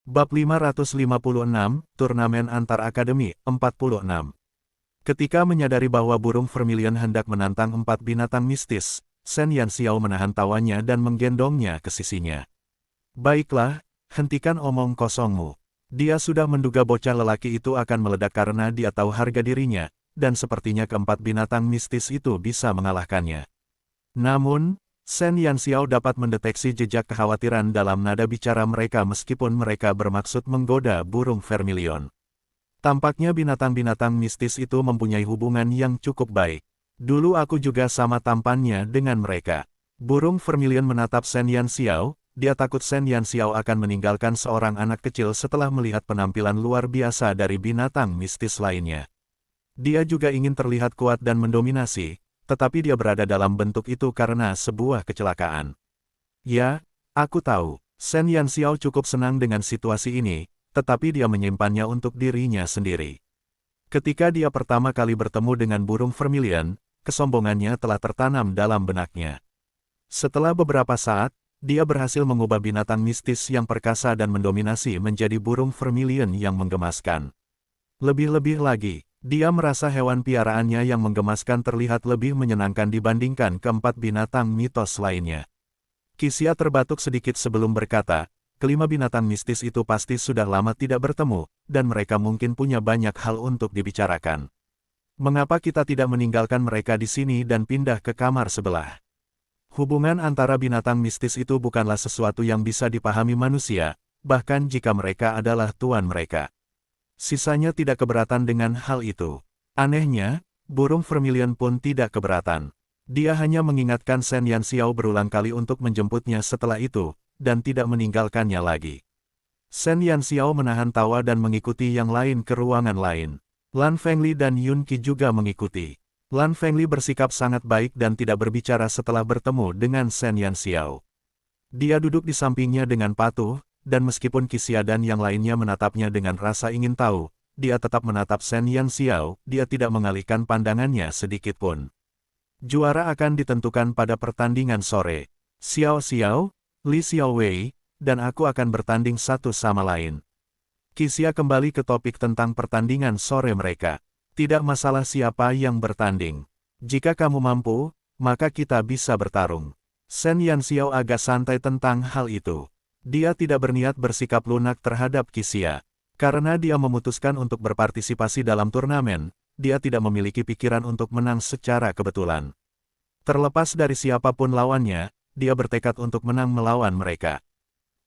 Bab 556, Turnamen Antar Akademi, 46. Ketika menyadari bahwa burung vermilion hendak menantang 4 binatang mistis, Shen Yanxiao menahan tawanya dan menggendongnya ke sisinya. Baiklah, hentikan omong kosongmu. Dia sudah menduga bocah lelaki itu akan meledak karena dia tahu harga dirinya, dan sepertinya keempat binatang mistis itu bisa mengalahkannya. Namun, Shen Yanxiao dapat mendeteksi jejak kekhawatiran dalam nada bicara mereka meskipun mereka bermaksud menggoda burung vermilion. Tampaknya binatang-binatang mistis itu mempunyai hubungan yang cukup baik. Dulu aku juga sama tampannya dengan mereka. Burung vermilion menatap Shen Yanxiao, dia takut Shen Yanxiao akan meninggalkan seorang anak kecil setelah melihat penampilan luar biasa dari binatang mistis lainnya. Dia juga ingin terlihat kuat dan mendominasi, tetapi dia berada dalam bentuk itu karena sebuah kecelakaan. Ya, aku tahu, Shen Yanxiao cukup senang dengan situasi ini, tetapi dia menyimpannya untuk dirinya sendiri. Ketika dia pertama kali bertemu dengan burung vermilion, kesombongannya telah tertanam dalam benaknya. Setelah beberapa saat, dia berhasil mengubah binatang mistis yang perkasa dan mendominasi menjadi burung vermilion yang menggemaskan. Lebih-lebih lagi, dia merasa hewan piaraannya yang menggemaskan terlihat lebih menyenangkan dibandingkan keempat binatang mitos lainnya. Qixia terbatuk sedikit sebelum berkata, kelima binatang mistis itu pasti sudah lama tidak bertemu, dan mereka mungkin punya banyak hal untuk dibicarakan. Mengapa kita tidak meninggalkan mereka di sini dan pindah ke kamar sebelah? Hubungan antara binatang mistis itu bukanlah sesuatu yang bisa dipahami manusia, bahkan jika mereka adalah tuan mereka. Sisanya tidak keberatan dengan hal itu. Anehnya, burung vermilion pun tidak keberatan. Dia hanya mengingatkan Shen Yanxiao berulang kali untuk menjemputnya setelah itu, dan tidak meninggalkannya lagi. Shen Yanxiao menahan tawa dan mengikuti yang lain ke ruangan lain. Lan Fengli dan Yun Qi juga mengikuti. Lan Fengli bersikap sangat baik dan tidak berbicara setelah bertemu dengan Shen Yanxiao. Dia duduk di sampingnya dengan patuh, dan meskipun Qixia dan yang lainnya menatapnya dengan rasa ingin tahu, dia tetap menatap Shen Yanxiao, dia tidak mengalihkan pandangannya sedikitpun. Juara akan ditentukan pada pertandingan sore. Xiao Xiao, Li Xiaowei, dan aku akan bertanding satu sama lain. Qixia kembali ke topik tentang pertandingan sore mereka. Tidak masalah siapa yang bertanding. Jika kamu mampu, maka kita bisa bertarung. Shen Yanxiao agak santai tentang hal itu. Dia tidak berniat bersikap lunak terhadap Qixia. Karena dia memutuskan untuk berpartisipasi dalam turnamen, dia tidak memiliki pikiran untuk menang secara kebetulan. Terlepas dari siapapun lawannya, dia bertekad untuk menang melawan mereka.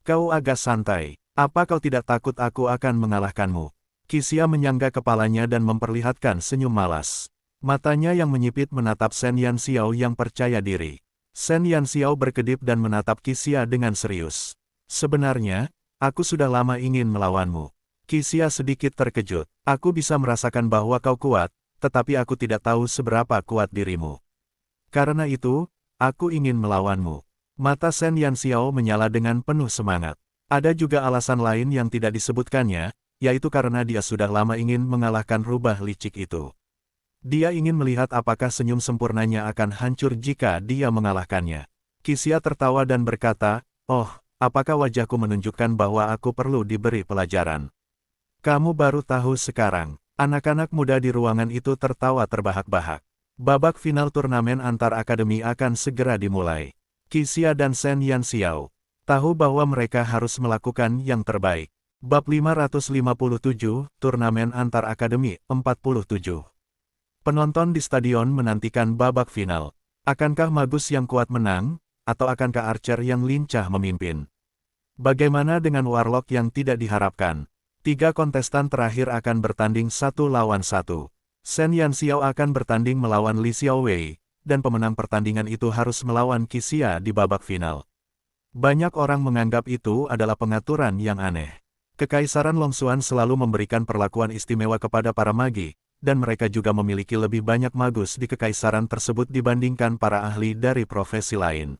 Kau agak santai, apa kau tidak takut aku akan mengalahkanmu? Qixia menyangga kepalanya dan memperlihatkan senyum malas. Matanya yang menyipit menatap Shen Yanxiao yang percaya diri. Shen Yanxiao berkedip dan menatap Qixia dengan serius. Sebenarnya, aku sudah lama ingin melawanmu. Qixia sedikit terkejut. Aku bisa merasakan bahwa kau kuat, tetapi aku tidak tahu seberapa kuat dirimu. Karena itu, aku ingin melawanmu. Mata Shen Yanxiao menyala dengan penuh semangat. Ada juga alasan lain yang tidak disebutkannya, yaitu karena dia sudah lama ingin mengalahkan rubah licik itu. Dia ingin melihat apakah senyum sempurnanya akan hancur jika dia mengalahkannya. Qixia tertawa dan berkata, "Oh, apakah wajahku menunjukkan bahwa aku perlu diberi pelajaran? Kamu baru tahu sekarang." Anak-anak muda di ruangan itu tertawa terbahak-bahak. Babak final turnamen antar akademi akan segera dimulai. Qixia dan Shen Yanxiao tahu bahwa mereka harus melakukan yang terbaik. Bab 557, Turnamen Antar Akademi, 47. Penonton di stadion menantikan babak final. Akankah Magus yang kuat menang, atau akankah Archer yang lincah memimpin? Bagaimana dengan Warlock yang tidak diharapkan? 3 kontestan terakhir akan bertanding 1 lawan 1. Shen Yanxiao akan bertanding melawan Li Xiaowei, dan pemenang pertandingan itu harus melawan Qixia di babak final. Banyak orang menganggap itu adalah pengaturan yang aneh. Kekaisaran Longxuan selalu memberikan perlakuan istimewa kepada para magi, dan mereka juga memiliki lebih banyak magus di kekaisaran tersebut dibandingkan para ahli dari profesi lain.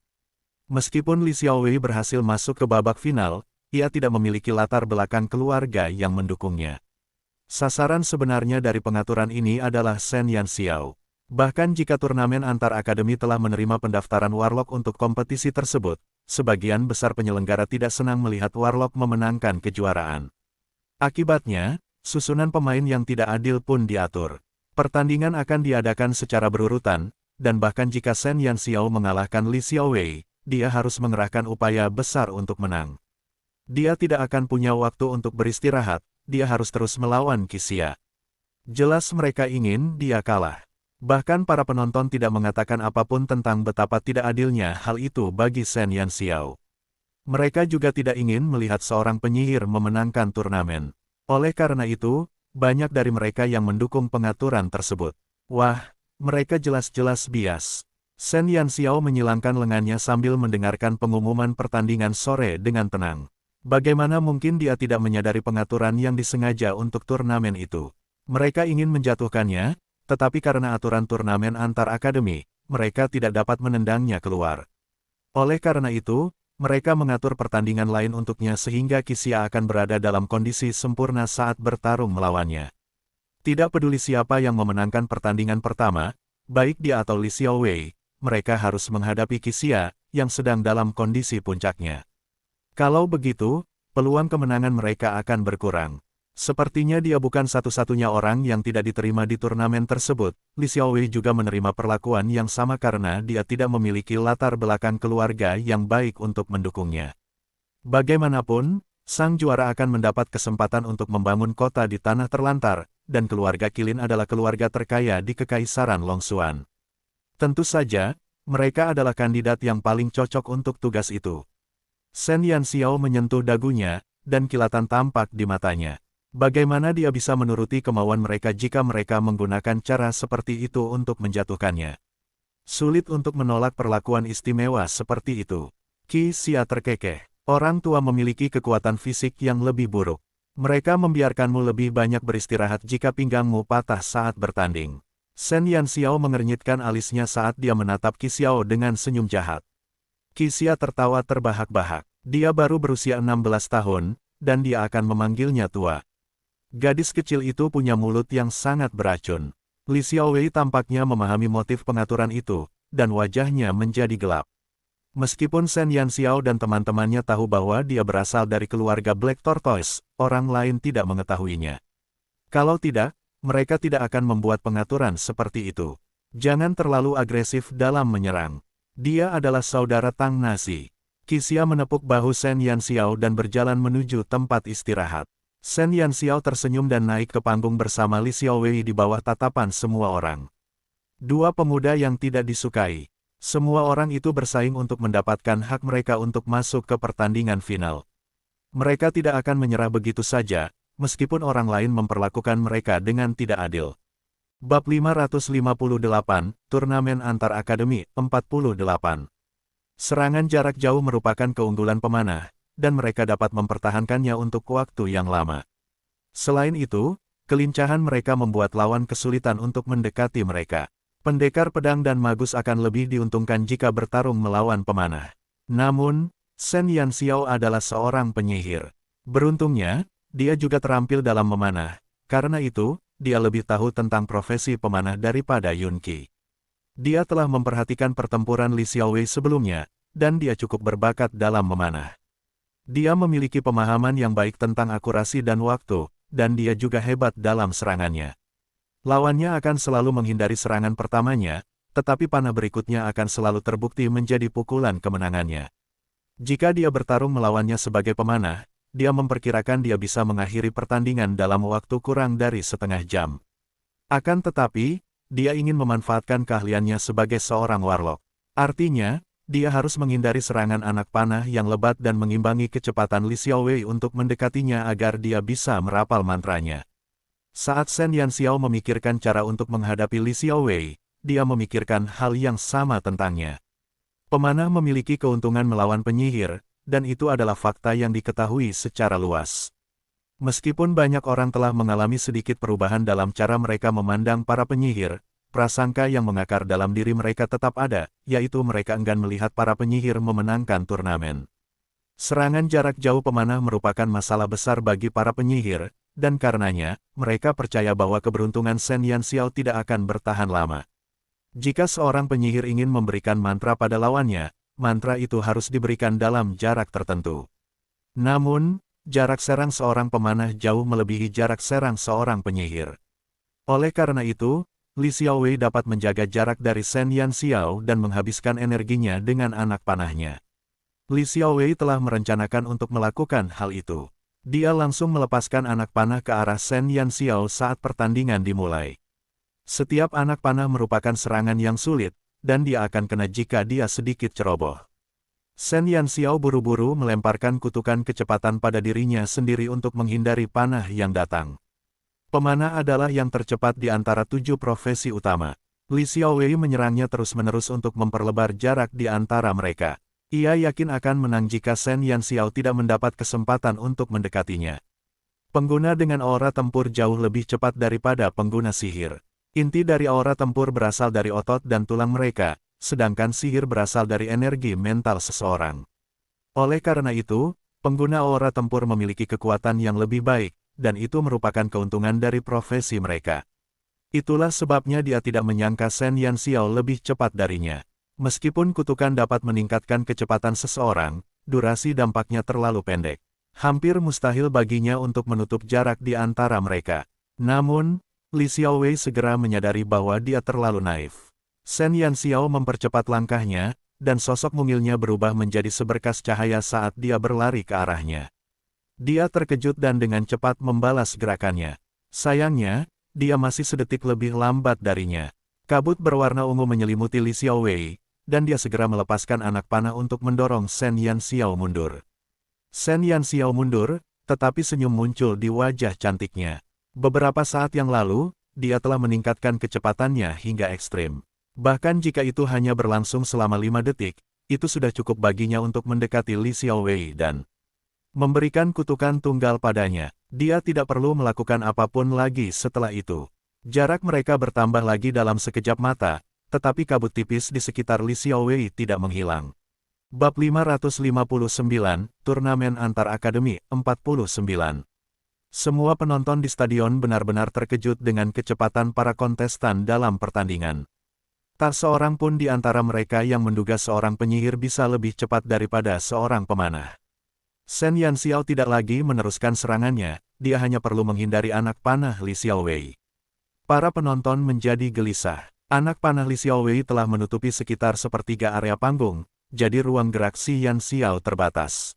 Meskipun Li Xiaowei berhasil masuk ke babak final, ia tidak memiliki latar belakang keluarga yang mendukungnya. Sasaran sebenarnya dari pengaturan ini adalah Shen Yanxiao. Bahkan jika turnamen antar akademi telah menerima pendaftaran Warlock untuk kompetisi tersebut, sebagian besar penyelenggara tidak senang melihat Warlock memenangkan kejuaraan. Akibatnya, susunan pemain yang tidak adil pun diatur. Pertandingan akan diadakan secara berurutan, dan bahkan jika Shen Yanxiao mengalahkan Li Xiaowei, dia harus mengerahkan upaya besar untuk menang. Dia tidak akan punya waktu untuk beristirahat, dia harus terus melawan Qixia. Jelas mereka ingin dia kalah. Bahkan para penonton tidak mengatakan apapun tentang betapa tidak adilnya hal itu bagi Shen Yanxiao. Mereka juga tidak ingin melihat seorang penyihir memenangkan turnamen. Oleh karena itu, banyak dari mereka yang mendukung pengaturan tersebut. Wah, mereka jelas-jelas bias. Shen Yanxiao menyilangkan lengannya sambil mendengarkan pengumuman pertandingan sore dengan tenang. Bagaimana mungkin dia tidak menyadari pengaturan yang disengaja untuk turnamen itu? Mereka ingin menjatuhkannya, tetapi karena aturan turnamen antar akademi, mereka tidak dapat menendangnya keluar. Oleh karena itu, mereka mengatur pertandingan lain untuknya sehingga Qixia akan berada dalam kondisi sempurna saat bertarung melawannya. Tidak peduli siapa yang memenangkan pertandingan pertama, baik dia atau Li Xiaowei, mereka harus menghadapi Qixia, yang sedang dalam kondisi puncaknya. Kalau begitu, peluang kemenangan mereka akan berkurang. Sepertinya dia bukan satu-satunya orang yang tidak diterima di turnamen tersebut. Li Xiaowei juga menerima perlakuan yang sama karena dia tidak memiliki latar belakang keluarga yang baik untuk mendukungnya. Bagaimanapun, sang juara akan mendapat kesempatan untuk membangun kota di tanah terlantar, dan keluarga Qilin adalah keluarga terkaya di Kekaisaran Longxuan. Tentu saja, mereka adalah kandidat yang paling cocok untuk tugas itu. Shen Yanxiao menyentuh dagunya, dan kilatan tampak di matanya. Bagaimana dia bisa menuruti kemauan mereka jika mereka menggunakan cara seperti itu untuk menjatuhkannya? Sulit untuk menolak perlakuan istimewa seperti itu. Qixia terkekeh. Orang tua memiliki kekuatan fisik yang lebih buruk. Mereka membiarkanmu lebih banyak beristirahat jika pinggangmu patah saat bertanding. Shen Yanxiao mengernyitkan alisnya saat dia menatap Qixiao dengan senyum jahat. Qixia tertawa terbahak-bahak. Dia baru berusia 16 tahun, dan dia akan memanggilnya tua. Gadis kecil itu punya mulut yang sangat beracun. Li Xiaowei tampaknya memahami motif pengaturan itu, dan wajahnya menjadi gelap. Meskipun Shen Yanxiao dan teman-temannya tahu bahwa dia berasal dari keluarga Black Tortoise, orang lain tidak mengetahuinya. Kalau tidak, mereka tidak akan membuat pengaturan seperti itu. Jangan terlalu agresif dalam menyerang. Dia adalah saudara Tang Nasi. Qixia menepuk bahu Shen Yanxiao dan berjalan menuju tempat istirahat. Shen Yanxiao tersenyum dan naik ke panggung bersama Li Xiaowei di bawah tatapan semua orang. Dua pemuda yang tidak disukai. Semua orang itu bersaing untuk mendapatkan hak mereka untuk masuk ke pertandingan final. Mereka tidak akan menyerah begitu saja, meskipun orang lain memperlakukan mereka dengan tidak adil. Bab 558, Turnamen Antar Akademi, 48. Serangan jarak jauh merupakan keunggulan pemanah, dan mereka dapat mempertahankannya untuk waktu yang lama. Selain itu, kelincahan mereka membuat lawan kesulitan untuk mendekati mereka. Pendekar pedang dan magus akan lebih diuntungkan jika bertarung melawan pemanah. Namun, Shen Yanxiao adalah seorang penyihir. Beruntungnya, dia juga terampil dalam memanah. Karena itu, dia lebih tahu tentang profesi pemanah daripada Yun Qi. Dia telah memperhatikan pertempuran Li Xiaowei sebelumnya, dan dia cukup berbakat dalam memanah. Dia memiliki pemahaman yang baik tentang akurasi dan waktu, dan dia juga hebat dalam serangannya. Lawannya akan selalu menghindari serangan pertamanya, tetapi panah berikutnya akan selalu terbukti menjadi pukulan kemenangannya. Jika dia bertarung melawannya sebagai pemanah, dia memperkirakan dia bisa mengakhiri pertandingan dalam waktu kurang dari setengah jam. Akan tetapi, dia ingin memanfaatkan keahliannya sebagai seorang warlock. Artinya, dia harus menghindari serangan anak panah yang lebat dan mengimbangi kecepatan Li Xiaowei untuk mendekatinya agar dia bisa merapal mantranya. Saat Shen Yanxiao memikirkan cara untuk menghadapi Li Xiaowei, dia memikirkan hal yang sama tentangnya. Pemanah memiliki keuntungan melawan penyihir, dan itu adalah fakta yang diketahui secara luas. Meskipun banyak orang telah mengalami sedikit perubahan dalam cara mereka memandang para penyihir, prasangka yang mengakar dalam diri mereka tetap ada, yaitu mereka enggan melihat para penyihir memenangkan turnamen. Serangan jarak jauh pemanah merupakan masalah besar bagi para penyihir, dan karenanya, mereka percaya bahwa keberuntungan Shen Yanxiao tidak akan bertahan lama. Jika seorang penyihir ingin memberikan mantra pada lawannya, mantra itu harus diberikan dalam jarak tertentu. Namun, jarak serang seorang pemanah jauh melebihi jarak serang seorang penyihir. Oleh karena itu, Li Xiaowei dapat menjaga jarak dari Shen Yanxiao dan menghabiskan energinya dengan anak panahnya. Li Xiaowei telah merencanakan untuk melakukan hal itu. Dia langsung melepaskan anak panah ke arah Shen Yanxiao saat pertandingan dimulai. Setiap anak panah merupakan serangan yang sulit, dan dia akan kena jika dia sedikit ceroboh. Shen Yanxiao buru-buru melemparkan kutukan kecepatan pada dirinya sendiri untuk menghindari panah yang datang. Pemanah adalah yang tercepat di antara 7 profesi utama. Li Xiaowei menyerangnya terus-menerus untuk memperlebar jarak di antara mereka. Ia yakin akan menang jika Shen Yanxiao tidak mendapat kesempatan untuk mendekatinya. Pengguna dengan aura tempur jauh lebih cepat daripada pengguna sihir. Inti dari aura tempur berasal dari otot dan tulang mereka, sedangkan sihir berasal dari energi mental seseorang. Oleh karena itu, pengguna aura tempur memiliki kekuatan yang lebih baik, dan itu merupakan keuntungan dari profesi mereka. Itulah sebabnya dia tidak menyangka Shen Yanxiao lebih cepat darinya. Meskipun kutukan dapat meningkatkan kecepatan seseorang, durasi dampaknya terlalu pendek. Hampir mustahil baginya untuk menutup jarak di antara mereka. Namun, Li Xiaowei segera menyadari bahwa dia terlalu naif. Shen Yanxiao mempercepat langkahnya, dan sosok mungilnya berubah menjadi seberkas cahaya saat dia berlari ke arahnya. Dia terkejut dan dengan cepat membalas gerakannya. Sayangnya, dia masih sedetik lebih lambat darinya. Kabut berwarna ungu menyelimuti Li Xiaowei, dan dia segera melepaskan anak panah untuk mendorong Shen Yanxiao mundur. Shen Yanxiao mundur, tetapi senyum muncul di wajah cantiknya. Beberapa saat yang lalu, dia telah meningkatkan kecepatannya hingga ekstrim. Bahkan jika itu hanya berlangsung selama 5 detik, itu sudah cukup baginya untuk mendekati Li Xiaowei dan memberikan kutukan tunggal padanya. Dia tidak perlu melakukan apapun lagi setelah itu. Jarak mereka bertambah lagi dalam sekejap mata, tetapi kabut tipis di sekitar Li Xiaowei tidak menghilang. Bab 559, Turnamen Antar Akademi, 49. Semua penonton di stadion benar-benar terkejut dengan kecepatan para kontestan dalam pertandingan. Tak seorang pun di antara mereka yang menduga seorang penyihir bisa lebih cepat daripada seorang pemanah. Shen Yanxiao tidak lagi meneruskan serangannya, dia hanya perlu menghindari anak panah Li Xiaowei. Para penonton menjadi gelisah. Anak panah Li Xiaowei telah menutupi sekitar sepertiga area panggung, jadi ruang gerak Shen Yanxiao terbatas.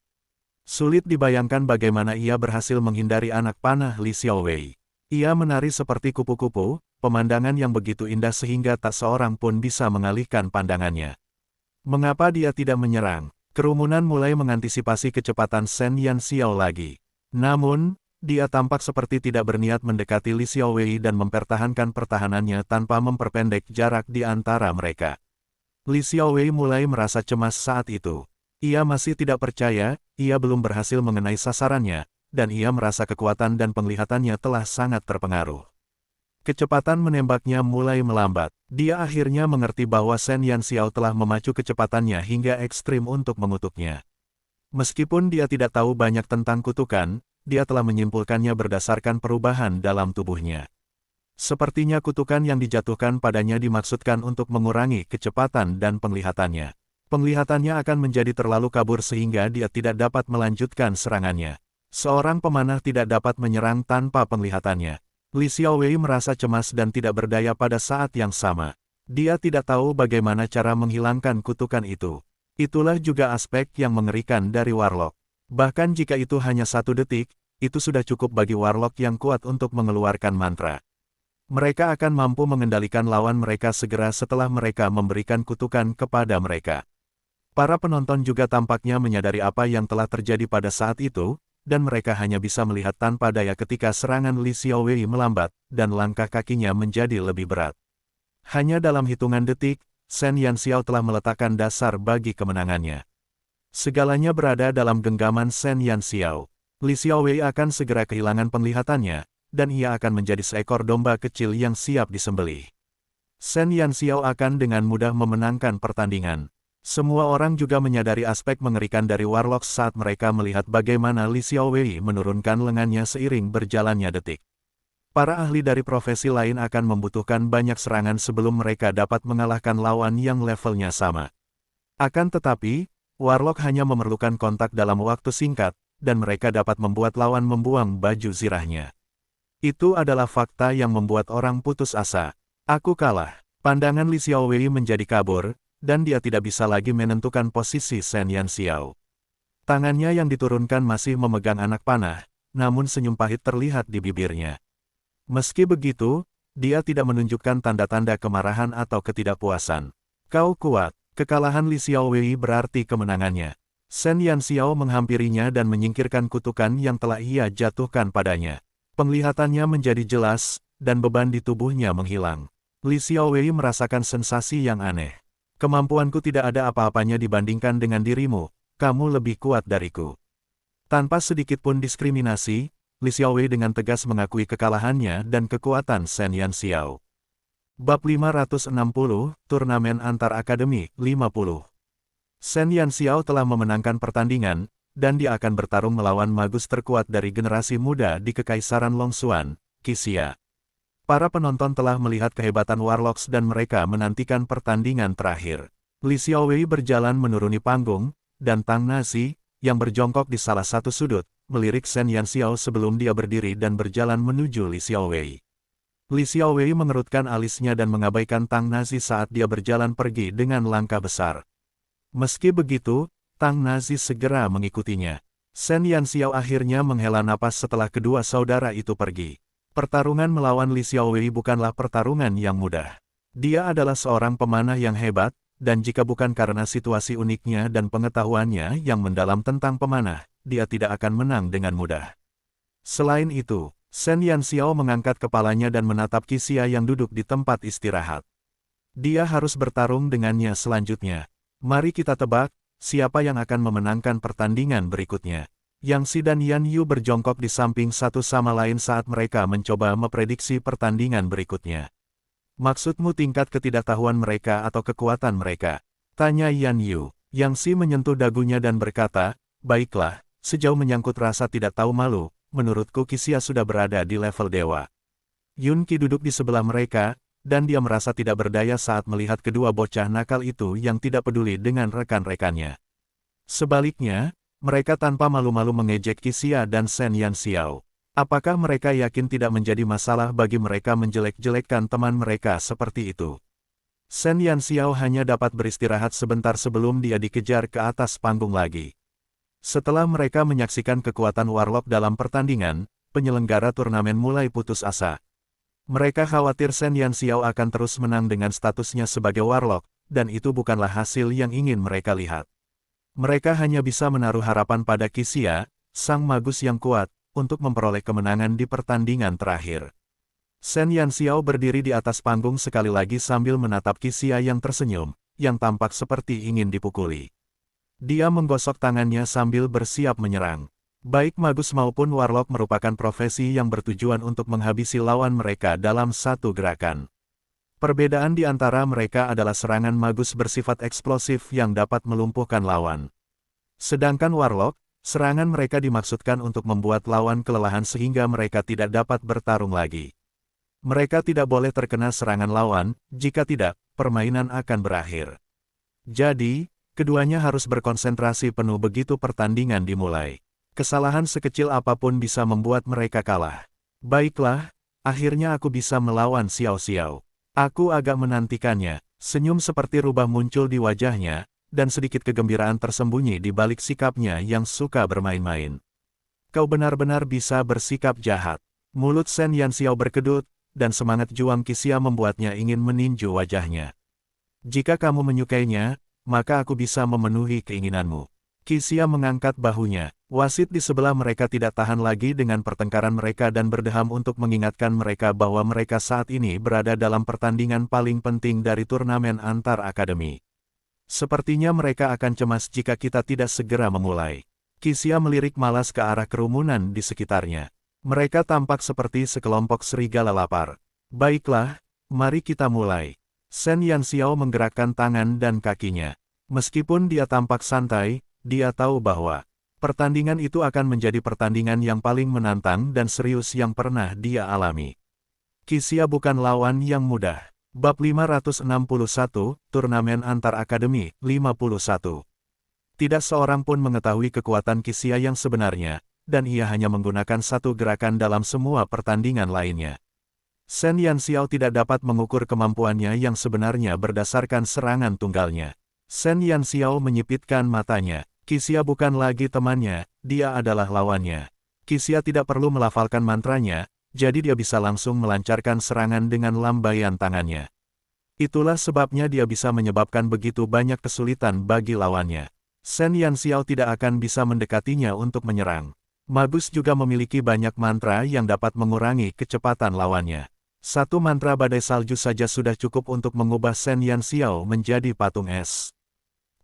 Sulit dibayangkan bagaimana ia berhasil menghindari anak panah Li Xiaowei. Ia menari seperti kupu-kupu, pemandangan yang begitu indah sehingga tak seorang pun bisa mengalihkan pandangannya. Mengapa dia tidak menyerang? Kerumunan mulai mengantisipasi kecepatan Shen Yanxiao lagi. Namun, dia tampak seperti tidak berniat mendekati Li Xiaowei dan mempertahankan pertahanannya tanpa memperpendek jarak di antara mereka. Li Xiaowei mulai merasa cemas saat itu. Ia masih tidak percaya, ia belum berhasil mengenai sasarannya, dan ia merasa kekuatan dan penglihatannya telah sangat terpengaruh. Kecepatan menembaknya mulai melambat. Dia akhirnya mengerti bahwa Shen Yanxiao telah memacu kecepatannya hingga ekstrim untuk mengutuknya. Meskipun dia tidak tahu banyak tentang kutukan, dia telah menyimpulkannya berdasarkan perubahan dalam tubuhnya. Sepertinya kutukan yang dijatuhkan padanya dimaksudkan untuk mengurangi kecepatan dan penglihatannya. Penglihatannya akan menjadi terlalu kabur sehingga dia tidak dapat melanjutkan serangannya. Seorang pemanah tidak dapat menyerang tanpa penglihatannya. Li Xiaowei merasa cemas dan tidak berdaya pada saat yang sama. Dia tidak tahu bagaimana cara menghilangkan kutukan itu. Itulah juga aspek yang mengerikan dari Warlock. Bahkan jika itu hanya 1 detik, itu sudah cukup bagi Warlock yang kuat untuk mengeluarkan mantra. Mereka akan mampu mengendalikan lawan mereka segera setelah mereka memberikan kutukan kepada mereka. Para penonton juga tampaknya menyadari apa yang telah terjadi pada saat itu, dan mereka hanya bisa melihat tanpa daya ketika serangan Li Xiaowei melambat, dan langkah kakinya menjadi lebih berat. Hanya dalam hitungan detik, Shen Yanxiao telah meletakkan dasar bagi kemenangannya. Segalanya berada dalam genggaman Shen Yanxiao. Li Xiaowei akan segera kehilangan penglihatannya, dan ia akan menjadi seekor domba kecil yang siap disembelih. Shen Yanxiao akan dengan mudah memenangkan pertandingan. Semua orang juga menyadari aspek mengerikan dari Warlock saat mereka melihat bagaimana Li Xiaowei menurunkan lengannya seiring berjalannya detik. Para ahli dari profesi lain akan membutuhkan banyak serangan sebelum mereka dapat mengalahkan lawan yang levelnya sama. Akan tetapi, Warlock hanya memerlukan kontak dalam waktu singkat, dan mereka dapat membuat lawan membuang baju zirahnya. Itu adalah fakta yang membuat orang putus asa. Aku kalah. Pandangan Li Xiaowei menjadi kabur, dan dia tidak bisa lagi menentukan posisi Shen Yanxiao. Tangannya yang diturunkan masih memegang anak panah, namun senyum pahit terlihat di bibirnya. Meski begitu, dia tidak menunjukkan tanda-tanda kemarahan atau ketidakpuasan. Kau kuat. Kekalahan Li Xiaowei berarti kemenangannya. Shen Yanxiao menghampirinya dan menyingkirkan kutukan yang telah ia jatuhkan padanya. Penglihatannya menjadi jelas, dan beban di tubuhnya menghilang. Li Xiaowei merasakan sensasi yang aneh. Kemampuanku tidak ada apa-apanya dibandingkan dengan dirimu, kamu lebih kuat dariku. Tanpa sedikit pun diskriminasi, Li Xiaowei dengan tegas mengakui kekalahannya dan kekuatan Shen Yanxiao. Bab 560, Turnamen Antar Akademi, 50. Shen Yanxiao telah memenangkan pertandingan, dan dia akan bertarung melawan magus terkuat dari generasi muda di Kekaisaran Longxuan, Qixia. Para penonton telah melihat kehebatan Warlocks dan mereka menantikan pertandingan terakhir. Li Xiaowei berjalan menuruni panggung, dan Tang Nazi, yang berjongkok di salah satu sudut, melirik Shen Yanxiao sebelum dia berdiri dan berjalan menuju Li Xiaowei. Li Xiaowei mengerutkan alisnya dan mengabaikan Tang Nazi saat dia berjalan pergi dengan langkah besar. Meski begitu, Tang Nazi segera mengikutinya. Shen Yanxiao akhirnya menghela napas setelah kedua saudara itu pergi. Pertarungan melawan Li Xiaowei bukanlah pertarungan yang mudah. Dia adalah seorang pemanah yang hebat, dan jika bukan karena situasi uniknya dan pengetahuannya yang mendalam tentang pemanah, dia tidak akan menang dengan mudah. Selain itu, Shen Yanxiao mengangkat kepalanya dan menatap Qixia yang duduk di tempat istirahat. Dia harus bertarung dengannya selanjutnya. Mari kita tebak, siapa yang akan memenangkan pertandingan berikutnya. Yang Si dan Yan Yu berjongkok di samping satu sama lain saat mereka mencoba memprediksi pertandingan berikutnya. Maksudmu tingkat ketidaktahuan mereka atau kekuatan mereka? Tanya Yan Yu. Yang Si menyentuh dagunya dan berkata, baiklah, sejauh menyangkut rasa tidak tahu malu, menurutku Qixia sudah berada di level dewa. Yun Qi duduk di sebelah mereka, dan dia merasa tidak berdaya saat melihat kedua bocah nakal itu yang tidak peduli dengan rekan-rekannya. Sebaliknya, mereka tanpa malu-malu mengejek Qixia dan Shen Yanxiao. Apakah mereka yakin tidak menjadi masalah bagi mereka menjelek-jelekkan teman mereka seperti itu? Shen Yanxiao hanya dapat beristirahat sebentar sebelum dia dikejar ke atas panggung lagi. Setelah mereka menyaksikan kekuatan Warlock dalam pertandingan, penyelenggara turnamen mulai putus asa. Mereka khawatir Shen Yanxiao akan terus menang dengan statusnya sebagai Warlock, dan itu bukanlah hasil yang ingin mereka lihat. Mereka hanya bisa menaruh harapan pada Qixia, sang magus yang kuat, untuk memperoleh kemenangan di pertandingan terakhir. Shen Yanxiao berdiri di atas panggung sekali lagi sambil menatap Qixia yang tersenyum, yang tampak seperti ingin dipukuli. Dia menggosok tangannya sambil bersiap menyerang. Baik magus maupun warlock merupakan profesi yang bertujuan untuk menghabisi lawan mereka dalam satu gerakan. Perbedaan di antara mereka adalah serangan magus bersifat eksplosif yang dapat melumpuhkan lawan. Sedangkan warlock, serangan mereka dimaksudkan untuk membuat lawan kelelahan sehingga mereka tidak dapat bertarung lagi. Mereka tidak boleh terkena serangan lawan, jika tidak, permainan akan berakhir. Jadi, keduanya harus berkonsentrasi penuh begitu pertandingan dimulai. Kesalahan sekecil apapun bisa membuat mereka kalah. Baiklah, akhirnya aku bisa melawan Xiao Xiao. Aku agak menantikannya. Senyum seperti rubah muncul di wajahnya, dan sedikit kegembiraan tersembunyi di balik sikapnya yang suka bermain-main. Kau benar-benar bisa bersikap jahat. Mulut Shen Yanxiao berkedut, dan semangat juang Qixia membuatnya ingin meninju wajahnya. Jika kamu menyukainya, maka aku bisa memenuhi keinginanmu. Qixia mengangkat bahunya. Wasit di sebelah mereka tidak tahan lagi dengan pertengkaran mereka dan berdeham untuk mengingatkan mereka bahwa mereka saat ini berada dalam pertandingan paling penting dari turnamen antar akademi. Sepertinya mereka akan cemas jika kita tidak segera memulai. Qixia melirik malas ke arah kerumunan di sekitarnya. Mereka tampak seperti sekelompok serigala lapar. Baiklah, mari kita mulai. Shen Yanxiao menggerakkan tangan dan kakinya. Meskipun dia tampak santai, dia tahu bahwa pertandingan itu akan menjadi pertandingan yang paling menantang dan serius yang pernah dia alami. Qixia bukan lawan yang mudah. Bab 561, Turnamen Antar Akademi, 51. Tidak seorang pun mengetahui kekuatan Qixia yang sebenarnya, dan ia hanya menggunakan satu gerakan dalam semua pertandingan lainnya. Shen Yanxiao tidak dapat mengukur kemampuannya yang sebenarnya berdasarkan serangan tunggalnya. Shen Yanxiao menyipitkan matanya. Qixia bukan lagi temannya, dia adalah lawannya. Qixia tidak perlu melafalkan mantranya, jadi dia bisa langsung melancarkan serangan dengan lambaian tangannya. Itulah sebabnya dia bisa menyebabkan begitu banyak kesulitan bagi lawannya. Shen Yanxiao tidak akan bisa mendekatinya untuk menyerang. Magus juga memiliki banyak mantra yang dapat mengurangi kecepatan lawannya. Satu mantra badai salju saja sudah cukup untuk mengubah Shen Yanxiao menjadi patung es.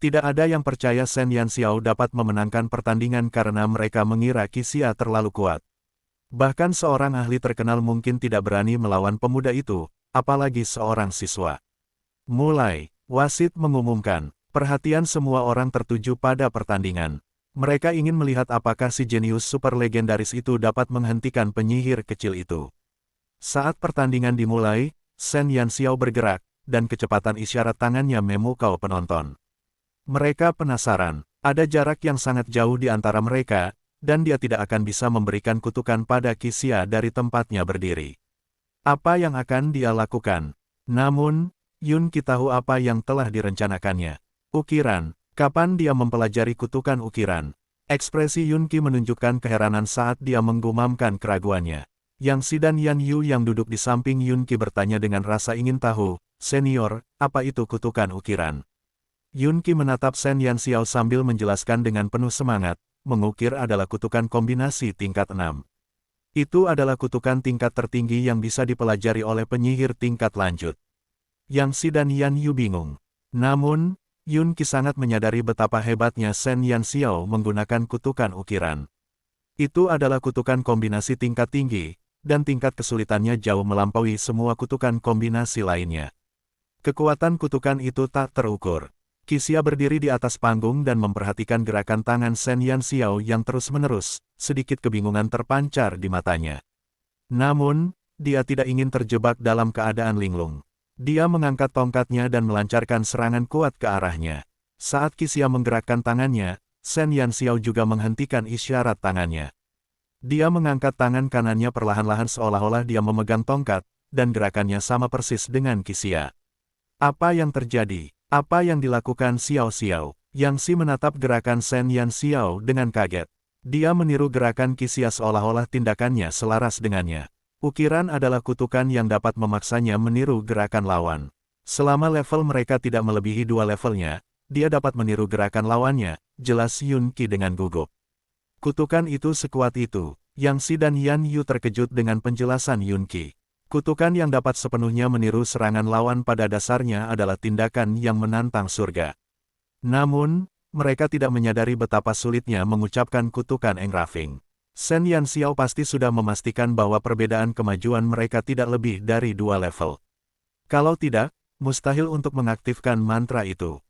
Tidak ada yang percaya Shen Yanxiao dapat memenangkan pertandingan karena mereka mengira Qixia terlalu kuat. Bahkan seorang ahli terkenal mungkin tidak berani melawan pemuda itu, apalagi seorang siswa. Mulai, wasit mengumumkan, perhatian semua orang tertuju pada pertandingan. Mereka ingin melihat apakah si jenius super legendaris itu dapat menghentikan penyihir kecil itu. Saat pertandingan dimulai, Shen Yanxiao bergerak, dan kecepatan isyarat tangannya memukau penonton. Mereka penasaran, ada jarak yang sangat jauh di antara mereka, dan dia tidak akan bisa memberikan kutukan pada Qixia dari tempatnya berdiri. Apa yang akan dia lakukan? Namun, Yun Qi tahu apa yang telah direncanakannya. Ukiran, kapan dia mempelajari kutukan ukiran? Ekspresi Yun Qi menunjukkan keheranan saat dia menggumamkan keraguannya. Yang Si dan Yan Yu yang duduk di samping Yun Qi bertanya dengan rasa ingin tahu, "Senior, apa itu kutukan ukiran?" Yun Qi menatap Shen Yanxiao sambil menjelaskan dengan penuh semangat, mengukir adalah kutukan kombinasi tingkat 6. Itu adalah kutukan tingkat tertinggi yang bisa dipelajari oleh penyihir tingkat lanjut. Yang Si dan Yan Yu bingung. Namun, Yun Qi sangat menyadari betapa hebatnya Shen Yanxiao menggunakan kutukan ukiran. Itu adalah kutukan kombinasi tingkat tinggi, dan tingkat kesulitannya jauh melampaui semua kutukan kombinasi lainnya. Kekuatan kutukan itu tak terukur. Qixia berdiri di atas panggung dan memperhatikan gerakan tangan Shen Yanxiao yang terus-menerus, sedikit kebingungan terpancar di matanya. Namun, dia tidak ingin terjebak dalam keadaan linglung. Dia mengangkat tongkatnya dan melancarkan serangan kuat ke arahnya. Saat Qixia menggerakkan tangannya, Shen Yanxiao juga menghentikan isyarat tangannya. Dia mengangkat tangan kanannya perlahan-lahan seolah-olah dia memegang tongkat, dan gerakannya sama persis dengan Qixia. Apa yang terjadi? Apa yang dilakukan Xiao Xiao? Yang Si menatap gerakan Shen Yanxiao dengan kaget. Dia meniru gerakan Qixia seolah-olah tindakannya selaras dengannya. Ukiran adalah kutukan yang dapat memaksanya meniru gerakan lawan. Selama level mereka tidak melebihi 2 levelnya, dia dapat meniru gerakan lawannya, jelas Yun Qi dengan gugup. Kutukan itu sekuat itu. Yang Si dan Yan Yu terkejut dengan penjelasan Yun Qi. Kutukan yang dapat sepenuhnya meniru serangan lawan pada dasarnya adalah tindakan yang menantang surga. Namun, mereka tidak menyadari betapa sulitnya mengucapkan kutukan Engrafing. Shen Yanxiao pasti sudah memastikan bahwa perbedaan kemajuan mereka tidak lebih dari 2 level. Kalau tidak, mustahil untuk mengaktifkan mantra itu.